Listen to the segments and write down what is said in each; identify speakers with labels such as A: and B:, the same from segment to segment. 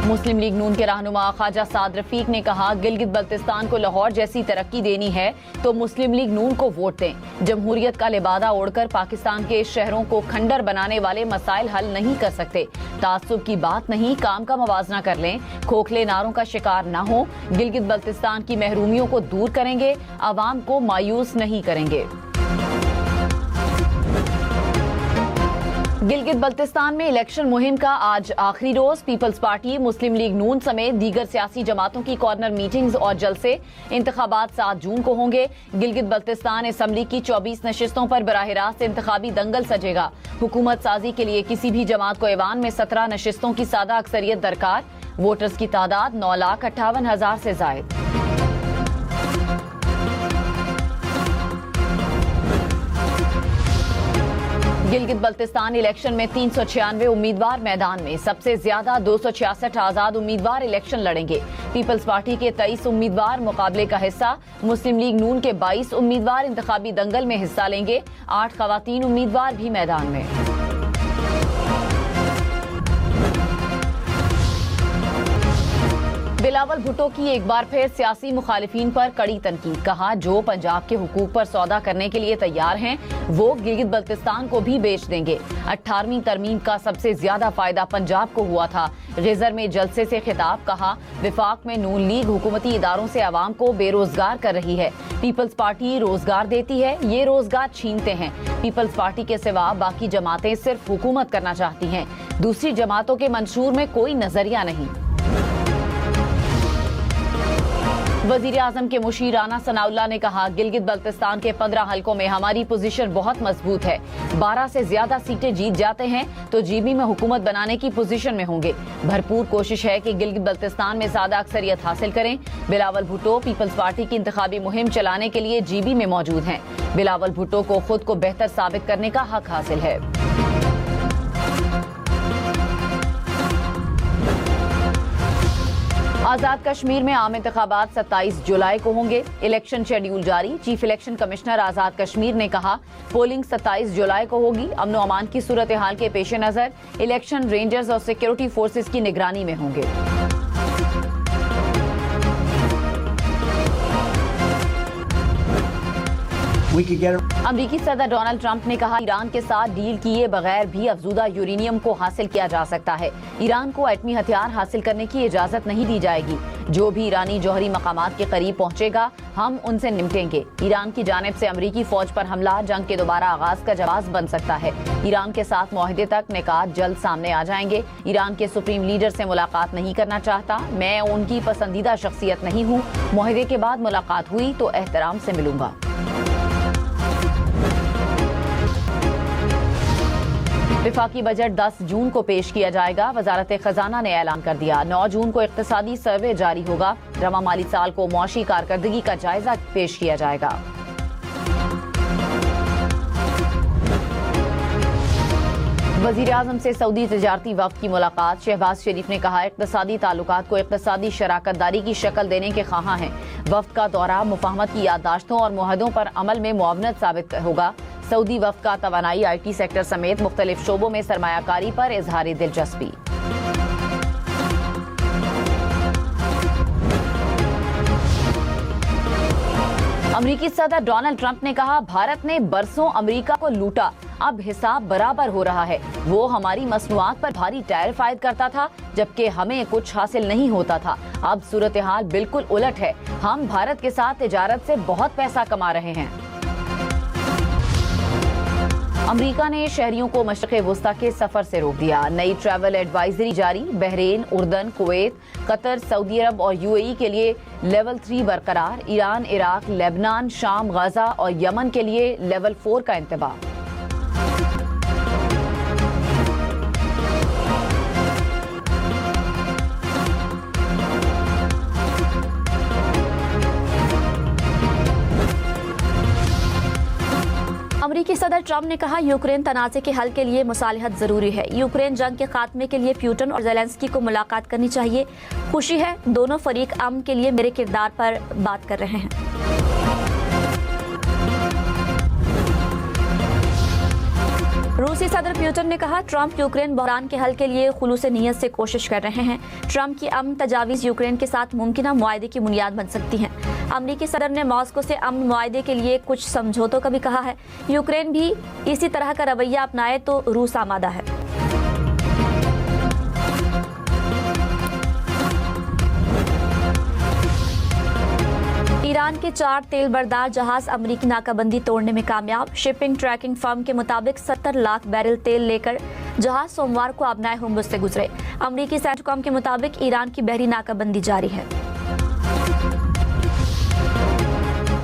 A: मुस्लिम league नून के रहनुमा ख्वाजा साद रफीक ने कहा, गिलगित बल्तिस्तान को लाहौर जैसी तरक्की देनी है तो मुस्लिम लीग नून को वोट दें। जमहूरियत का लिबादा ओढ़कर पाकिस्तान के शहरों को खंडर बनाने वाले मसाइल हल नहीं कर सकते। तासुब की बात नहीं, काम का मवाजना कर लें। खोखले नारों का शिकार न हो। गिलगित बल्तिस्तान की महरूमियों को दूर करेंगे, आवाम को मायूस नहीं करेंगे। गिलगित बल्तिस्तान में इलेक्शन मुहिम का आज आखिरी रोज। पीपल्स पार्टी, मुस्लिम लीग नून समेत दीगर सियासी जमातों की कॉर्नर मीटिंग्स और जलसे। इंतखाबात 7 जून को होंगे। गिलगित बल्तिस्तान असम्बली की 24 नशिस्तों पर बराह रास्त इंतखाबी दंगल सजेगा। हुकूमत साजी के लिए किसी भी जमात को ऐवान में 17 नशिस्तों की सादा अक्सरियत दरकार। वोटर्स की तादाद 9,58,000 से जायद। गिलगित बल्तिस्तान इलेक्शन में 396 उम्मीदवार मैदान में। सबसे ज्यादा 266 आजाद उम्मीदवार इलेक्शन लड़ेंगे। पीपल्स पार्टी के 23 उम्मीदवार मुकाबले का हिस्सा। मुस्लिम लीग नून के 22 उम्मीदवार इंतखाबी दंगल में हिस्सा लेंगे। 8 खवातीन उम्मीदवार भी मैदान में। बिलावल भुट्टो की एक बार फिर सियासी मुखालिफिन पर कड़ी तनकीद। कहा, जो पंजाब के हुकूक पर सौदा करने के लिए तैयार हैं वो गिलगित बल्तिस्तान को भी बेच देंगे। 18वीं तरमीम का सबसे ज्यादा फायदा पंजाब को हुआ था। गिजर में जलसे से खिताब। कहा, विफाक में नून लीग हुकूमती इदारों से आवाम को बेरोजगार कर रही है। पीपल्स पार्टी रोजगार देती है, ये रोजगार छीनते हैं। पीपल्स पार्टी के सिवा बाकी जमातें सिर्फ हुकूमत करना चाहती हैं। दूसरी जमातों के मंशूर में कोई नजरिया नहीं। वजीर आजम के मुशीर राना सनाउल्लाह ने कहा, गिलगित बल्तिस्तान के 15 हलकों में हमारी पोजीशन बहुत मजबूत है। 12 से ज्यादा सीटें जीत जाते हैं तो जीबी में हुकूमत बनाने की पोजीशन में होंगे। भरपूर कोशिश है कि गिलगित बल्तिस्तान में ज्यादा अक्सरियत हासिल करें। बिलावल भुट्टो पीपल्स पार्टी की इंतखाबी मुहिम चलाने के लिए जीबी में मौजूद हैं। बिलावल भुट्टो को खुद को बेहतर साबित करने का हक हासिल है। आजाद कश्मीर में आम इंतखाबात 27 जुलाई को होंगे। इलेक्शन शेड्यूल जारी। चीफ इलेक्शन कमिश्नर आजाद कश्मीर ने कहा, पोलिंग 27 जुलाई को होगी। अमन व अमान की सूरत हाल के पेश नजर इलेक्शन रेंजर्स और सिक्योरिटी फोर्सेस की निगरानी में होंगे। अमरीकी सदर डोनाल्ड ट्रंप ने कहा, ईरान के साथ डील किए बगैर भी अफजूदा यूरेनियम को हासिल किया जा सकता है। ईरान को एटमी हथियार हासिल करने की इजाजत नहीं दी जाएगी। जो भी ईरानी जौहरी मकामात के करीब पहुंचेगा हम उनसे निपटेंगे। ईरान की जानिब से अमरीकी फौज पर हमला जंग के दोबारा आगाज का जवाब बन सकता है। ईरान के साथ मुआहदे तक निकात जल्द सामने आ जाएंगे। ईरान के सुप्रीम लीडर से मुलाकात नहीं करना चाहता। मैं उनकी पसंदीदा शख्सियत नहीं हूँ। मुआहदे के बाद मुलाकात हुई तो एहतराम से मिलूंगा। विफाकी बजट 10 जून को पेश किया जाएगा। वजारत खजाना ने ऐलान कर दिया, 9 जून को इक्तिसादी सर्वे जारी होगा। रवा माली साल को मुआशी कारकर्दगी का जायजा पेश किया जाएगा। वजीर आजम से सऊदी तजारती वफ्द की मुलाकात। शहबाज शरीफ ने कहा, इक्तिसादी ताल्लुकात को इक्तिसादी शराकतदारी की शक्ल देने के ख्वाहां हैं। वफ्द का दौरा मुफाहमत की याददाश्तों और मुआहदों पर अमल में मुआवनत साबित होगा। सऊदी वफ्द का तवानाई, IT सेक्टर समेत मुख्तलिफ शोबों में सरमायाकारी पर इजहार दिलचस्पी। अमरीकी सदर डोनाल्ड ट्रंप ने कहा, भारत ने बरसों अमरीका को लूटा, अब हिसाब बराबर हो रहा है। वो हमारी मसनूआत पर भारी टैरिफ आयद करता था जबकि हमें कुछ हासिल नहीं होता था। अब सूरत हाल बिल्कुल उलट है। हम भारत के साथ तिजारत से बहुत पैसा कमा रहे हैं। अमरीका ने शहरियों को मशरिक़ वुस्ता के सफर से रोक दिया। नई ट्रैवल एडवाइजरी जारी। बहरीन, उर्दन, कुवैत, कतर, सऊदी अरब और UAE के लिए लेवल 3 बरकरार। ईरान, इराक, लेबनान, शाम, गाजा और यमन के लिए लेवल 4 का इंतबाह।
B: अमरीकी सदर ट्रंप ने कहा, यूक्रेन तनाज़े के हल के लिए मुसालहत जरूरी है। यूक्रेन जंग के खात्मे के लिए पुतिन और ज़ेलेंस्की को मुलाकात करनी चाहिए। खुशी है दोनों फरीक अमन के लिए मेरे किरदार पर बात कर रहे हैं। रूसी सदर प्यूटन ने कहा ट्रंप यूक्रेन बहरान के हल के लिए खुलूस नीयत से कोशिश कर रहे हैं। ट्रंप की अमन तजावीज़ यूक्रेन के साथ मुमकिन मुआहदे की बुनियाद बन सकती हैं। अमरीकी सदर ने मॉस्को से अमन मुआहदे के लिए कुछ समझौतों का भी कहा है। यूक्रेन भी इसी तरह का रवैया अपनाए तो रूस आमादा है। ईरान के 4 तेल बरदार जहाज अमरीकी नाकाबंदी तोड़ने में कामयाब। शिपिंग ट्रैकिंग फर्म के मुताबिक 70 लाख बैरल तेल लेकर जहाज सोमवार को आबनाए हुर्मुज़ से गुजरे। अमरीकी सेंटकॉम के मुताबिक ईरान की बहरी नाकाबंदी जारी है।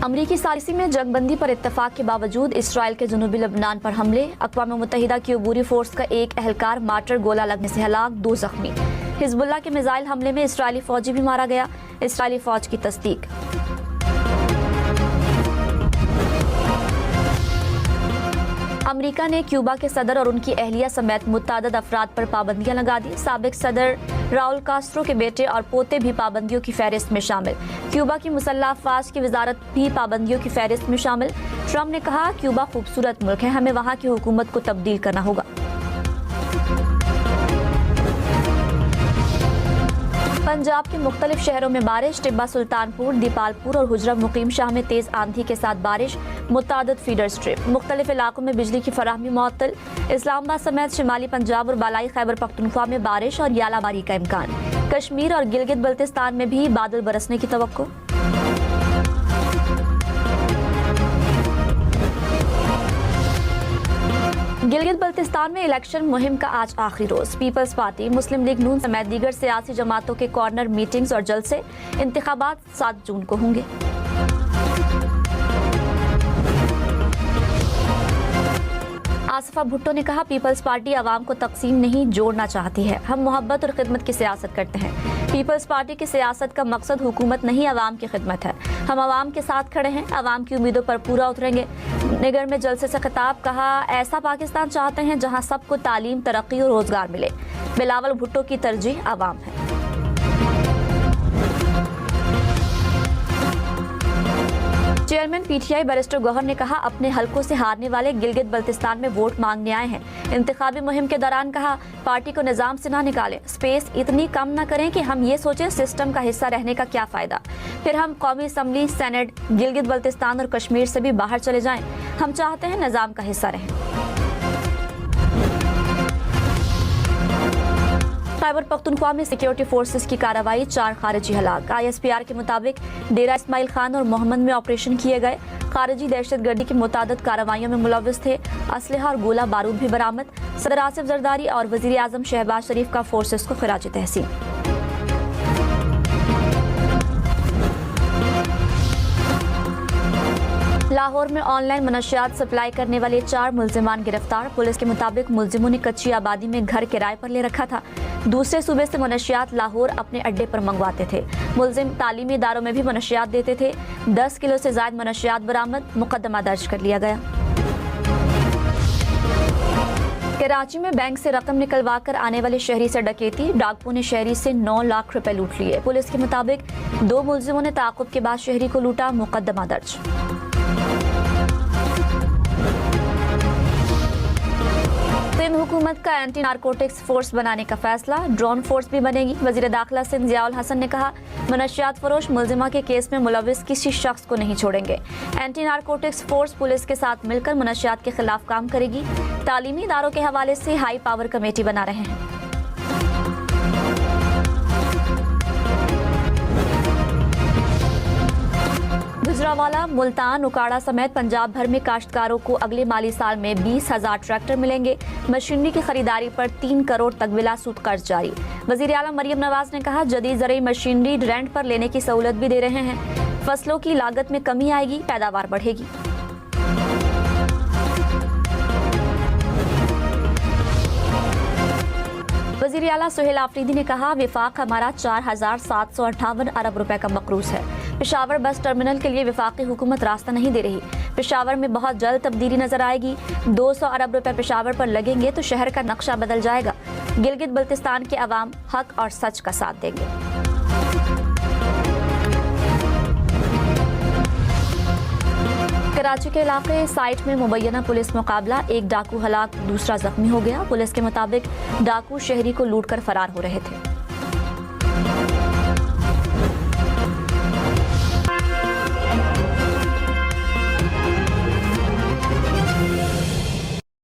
B: अमरीकी सालिसी में जंगबंदी पर इत्तफाक के बावजूद इसराइल के जनूबी लबनान पर हमले। अक़वाम मुत्तहिदा की अबूरी फोर्स का एक एहलकार मार्टर गोला लगने से हलाक, 2 जख्मी। हिजबुल्लाह के मिसाइल हमले में इसराइली फौजी भी मारा गया। इसराइली फौज की तस्दीक। अमेरिका ने क्यूबा के सदर और उनकी अहलिया समेत मुतअद्दिद अफराद पर पाबंदियां लगा दी। साबिक सदर राउल कास्ट्रो के बेटे और पोते भी पाबंदियों की फहरिस्त में शामिल। क्यूबा की मुसल्लह अफवाज की वजारत भी पाबंदियों की फहरिस्त में शामिल। ट्रंप ने कहा क्यूबा खूबसूरत मुल्क है, हमें वहाँ की हुकूमत को तब्दील करना होगा। पंजाब के मुख्तलिफ शहरों में बारिश। टिब्बा, सुल्तानपुर, दीपालपुर और हुजरा मुकीम शाह में तेज आंधी के साथ बारिश। मुतअद्दिद फीडर स्ट्रिप। मुख्तलिफ इलाकों में बिजली की फराहमी मुअत्तल। इस्लामाबाद समेत शिमाली पंजाब और बालाई खैबर पख्तूनख्वा में बारिश और यालाबारी का इम्कान। कश्मीर और गिलगित बल्तिस्तान में भी बादल बरसने की तवक्को। गिलगित बल्तिस्तान में इलेक्शन मुहिम का आज आखिरी रोज। पीपल्स पार्टी, मुस्लिम लीग नून समेत दीगर सियासी जमातों के कॉर्नर मीटिंग्स और जलसे। इंतखाबात 7 जून को होंगे। आसिफा भुट्टो ने कहा पीपल्स पार्टी आवाम को तकसीम नहीं जोड़ना चाहती है। हम मोहब्बत और खिदमत की सियासत करते हैं। पीपल्स पार्टी की सियासत का मकसद हुकूमत नहीं, आवाम की खिदमत है। हम आवाम के साथ खड़े हैं, आवाम की उम्मीदों पर पूरा उतरेंगे। निगर में जलसे से खिताब। कहा ऐसा पाकिस्तान चाहते हैं जहां सबको तालीम, तरक्की और रोजगार मिले। बिलावल भुट्टो की तरजीह आवाम है। चेयरमैन पीटीआई बैरिस्टर गौहर ने कहा अपने हलकों से हारने वाले गिलगित बल्तिस्तान में वोट मांगने आए हैं। इंतखाबी मुहिम के दौरान कहा पार्टी को निजाम से ना निकालें, स्पेस इतनी कम ना करें कि हम ये सोचें सिस्टम का हिस्सा रहने का क्या फायदा। फिर हम कौमी असम्बली, सेनेट, गिलगित बल्तिस्तान और कश्मीर से भी बाहर चले जाएं। हम चाहते हैं निजाम का हिस्सा रहें। खैबर पख्तूनख्वा में सिक्योरिटी फोर्सेस की कार्रवाई, 4 खारिजी हलाक। ISPR के मुताबिक डेरा इस्माइल खान और मोहम्मद में ऑपरेशन किए गए। खारिजी दहशतगर्दी की मुतादिद कार्रवाइयों में मुलव्वस थे। असलहा और गोला बारूद भी बरामद। सदर आसिफ जरदारी और वजीर आजम शहबाज शरीफ का फोर्सेस को खिराज तहसीन। लाहौर में ऑनलाइन मनशियात सप्लाई करने वाले 4 मुल्जिमान गिरफ्तार। पुलिस के मुताबिक मुल्जिमों ने कच्ची आबादी में घर किराए पर ले रखा था। दूसरे सूबे से मनशियात लाहौर अपने अड्डे पर मंगवाते थे। मुल्जिम तालीमी इदारों में भी मनशियात देते थे। 10 किलो से ज्यादा मनशियात बरामद। मुकदमा दर्ज कर लिया गया। कराची में बैंक से रकम निकलवा कर आने वाले शहरी से डकैती। डाकुओं ने शहरी से 9 लाख रुपए लूट लिए। पुलिस के मुताबिक 2 मुल्जिमों ने ताक़ुब के बाद शहरी को लूटा। मुकदमा दर्ज। सिंध हुकूमत का एंटी नारकोटिक्स फोर्स बनाने का फैसला। ड्रोन फोर्स भी बनेगी। वजीर दाखिला सिंध ज़ियाउल हसन ने कहा मनशियात फरोश मुल्जिमा के केस में मुलविस किसी शख्स को नहीं छोड़ेंगे। एंटी नारकोटिक्स फोर्स पुलिस के साथ मिलकर मनशियात के खिलाफ काम करेगी। तालीमी इदारों के हवाले से हाई पावर कमेटी बना रहे हैं। गुजरावाला, मुल्तान, उकाड़ा समेत पंजाब भर में काश्तकारों को अगले माली साल में 20,000 ट्रैक्टर मिलेंगे। मशीनरी की खरीदारी पर 3 करोड़ तक बिला सूद कर्ज जारी। वजीर आला मरियम नवाज ने कहा जदीद ज़रई मशीनरी रेंट पर लेने की सहूलत भी दे रहे हैं। फसलों की लागत में कमी आएगी, पैदावार बढ़ेगी। वजीर आला सुहेल आफरीदी ने कहा विफाक हमारा 4,758 अरब रुपए का मकरूज है। पेशावर बस टर्मिनल के लिए वफाकी हुकूमत रास्ता नहीं दे रही। पेशावर में बहुत जल्द तब्दीली नजर आएगी। 200 अरब रुपए पेशावर पर लगेंगे तो शहर का नक्शा बदल जाएगा। गिलगित बल्तिस्तान के अवाम हक और सच का साथ देंगे। कराची के इलाके साइट में मुबैना पुलिस मुकाबला, एक डाकू हलाक, दूसरा जख्मी हो गया। पुलिस के मुताबिक डाकू शहरी को लूटकर फरार हो रहे थे।